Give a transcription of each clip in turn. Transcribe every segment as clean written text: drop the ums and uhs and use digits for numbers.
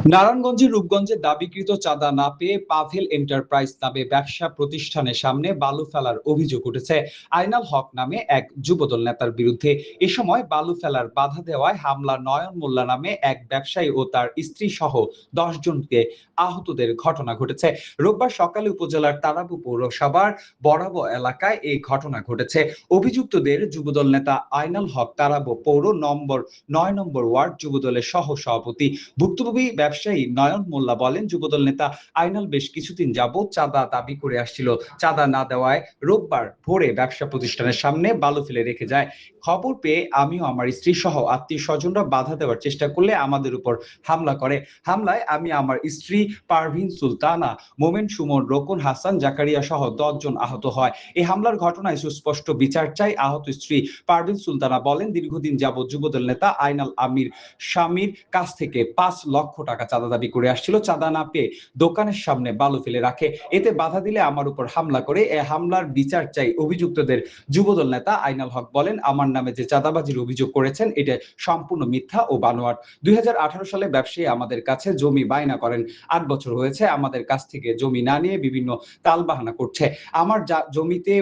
নারায়ণগঞ্জের রূপগঞ্জে দাবিকৃত চাঁদা না পেয়ে পাভেল এন্টারপ্রাইজ নামে ব্যবসা প্রতিষ্ঠানের সামনে বালু ফেলার অভিযোগ উঠেছে আইনাল হক নামে এক যুবদল নেতার বিরুদ্ধে। এ সময় বালু ফেলার বাধা দেওয়ায় হামলা নয়ন মোল্লা নামে এক ব্যবসায়ী ও তার স্ত্রী সহ 10 জনকে আহতদের ঘটনা ঘটেছে। রোববার সকালে উপজেলার তারাবু পৌরসভার বরাবো এলাকায় এই ঘটনা ঘটেছে। অভিযুক্তদের যুবদল নেতা আইনাল হক তারাবো পৌর নম্বর 9 নম্বর ওয়ার্ড যুবদলের সহ সভাপতি। ভুক্তভোগী ব্যবসায়ী নয়ন মোল্লা বলেন, যুবদল নেতা আইনাল বেশ কিছুদিন যাবৎ চাঁদা দাবি করে আসছিল। চাঁদা না দেওয়ায় রোববার ভোরে ব্যবসা প্রতিষ্ঠানের সামনে বালু ফেলে রেখে যায়। খবর পেয়ে আমিও আমার স্ত্রী সহ আত্মীয় স্বজনরা বাধা দেওয়ার চেষ্টা করলে আমাদের উপর হামলা করে। হামলায় আমি, আমার স্ত্রী পারভিন সুলতানা, মোমেন সুমন, রোকন হাসান, জাকারিয়া সহ 10 জন আহত হয়। এই হামলার ঘটনায় সুস্পষ্ট বিচার চাই। আহত স্ত্রী পারভিন সুলতানা বলেন, দীর্ঘদিন যাবৎ যুবদল নেতা আইনাল আমির স্বামীর কাছ থেকে 5 লক্ষ টাকা চাঁদা দাবি করে আসছিল। চাঁদা না পেয়ে দোকানের সামনে বালু ফেলে রাখে। এতে বাধা দিলে আমার উপর হামলা করে। এ হামলার বিচার চাই। অভিযুক্তদের যুবদল নেতা আইনাল হক বলেন, আমার নামে যে চাঁদাবাজির অভিযোগ করেছেন এটা সম্পূর্ণ মিথ্যা ও বানোয়াট। 2018 সালে ব্যবসায়ী আমাদের কাছে জমি বায়না করেন। 8 বছর হয়েছে আমাদের কাছ থেকে জমি না নিয়ে বিভিন্ন তালবাহানা করছে। আমার জমিতে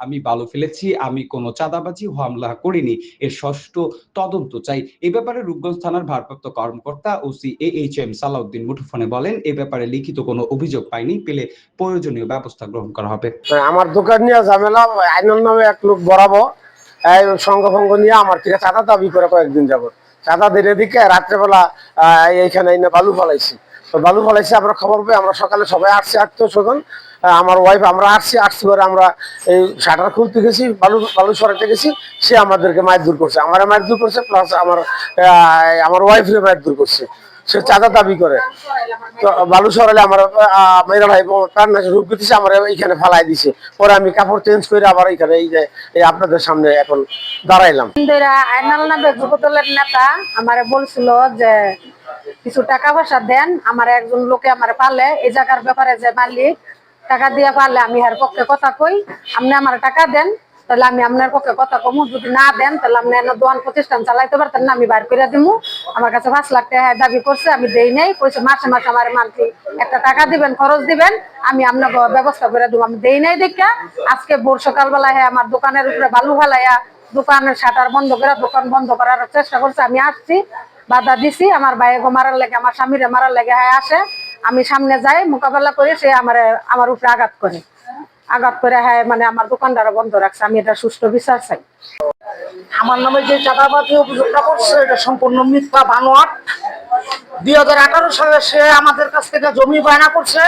আমি বালু ফেলেছি, আমি কোনো চাঁদাবাজি ও হামলা করিনি। এর ষষ্ঠ তদন্ত চাই। এ ব্যাপারে রূপগঞ্জ থানার ভারপ্রাপ্ত কর্মকর্তা ওসি AHM সালাউদ্দিন মুঠোফোনে বলেন, এ ব্যাপারে লিখিত কোনো অভিযোগ পাইনি, পেলে প্রয়োজনীয় ব্যবস্থা গ্রহণ করা হবে। আমার দোকান নিয়ে ঝামেলা, আইনাল নামে এক লোক বরাবর সংঘভঙ্গ নিয়ে আমার থেকে চাঁদা দাবি করে কয়েকদিন যাবত। চাঁদা দিয়ে দিকে রাত্রেবেলা এইখানে বালু ফলাইছি। তো বালু ফলাইছি, আমরা খবর পেয়ে আমরা সকালে সবাই আসছি, আত্মীয় স্বজন, আমার ওয়াইফ, আমরা আসছি করে আমরা এই শাটার খুলতে গেছি, বালু সরাতে গেছি। সে আমাদেরকে মারধর করছে, আমার মারধর করছে, প্লাস আমার ওয়াইফের মারধর করছে। সে চাঁদা দাবি করে। তো বালু সরালে আমার মেয়েরা ভাই তার না রূপ দিতেছে, আমার এইখানে ফালাই দিছে। পরে আমি কাপড় চেঞ্জ করে আবার এইখানে এই আপনাদের সামনে এখন দাঁড়াইলাম। আইনাল নামে যুবদলের নেতা আমারে বলছিল যে কিছু টাকা পয়সা দেন, আমার একজন লোকে আমার পালে এই জায়গার ব্যাপারে, যে মালিক টাকা দিয়ে পারলে আমি এর পক্ষে কথা কই, আপনি আমার টাকা দেন, তাহলে আমি আপনার পক্ষে কথা কমু। যদি না দেন তাহলে আপনি দোকান প্রতিষ্ঠান চালাইতে পারতেন না, আমি বাইর করে দিমু। আমার কাছে 5 লাখ টাকা দাবি করছে, আমি দেই নাই। কইছে মাসে মাসে আমার মান্থলি একটা টাকা দিবেন, খরচ দিবেন, আমি আপনার ব্যবস্থা করে দেবো। আমি দেই নাই দেখা আজকে ভোর সকালবেলা আমার দোকানের উপরে বালু ফেলাইয়া দোকানের শাটার বন্ধ করে দোকান বন্ধ করার চেষ্টা করছে। আমি আসছি, বাধা দিছি। আমার ভাইকে মারার লেগে, আমার স্বামীরে মারার লেগে আসে। আমি সামনে যাই, মোকাবেলা করে সে আমার উপরে আঘাত করে মানে আমার দোকানদার বন্ধ রাখছে। আমি এটা সুষ্ঠু বিচার চাই। আমার নামে যে চাঁদাবাজি অভিযোগটা করছে এটা সম্পূর্ণ মিথ্যা, বানোয়াট। 2018 সালে সে আমাদের কাছ থেকে জমি বায়না করছে।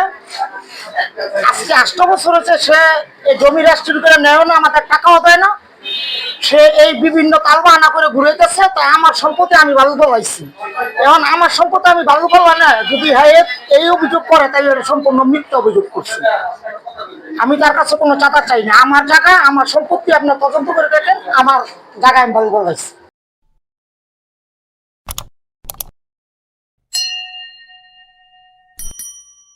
আজকে 8 বছর হচ্ছে সে এই জমি রেজিস্ট্রি করে নেয় না, আমাদের টাকাও দেয় না। সে এই বিভিন্ন তালবাহানা করে ঘুরাইতেছে। তাই আমার সম্পত্তি আমি বালু ফলাইছি। এখন আমার সম্পত্তি আমি বালু ফেলা না, যদি এই অভিযোগ করে তাই এটা সম্পূর্ণ মিথ্যা অভিযোগ করছে। আমি তার কাছে কোনো চাঁদা চাই না। আমার জায়গা, আমার সম্পত্তি আপনার তদন্ত করে দেখেন, আমার জায়গায় আমি বালু ফলাইছি।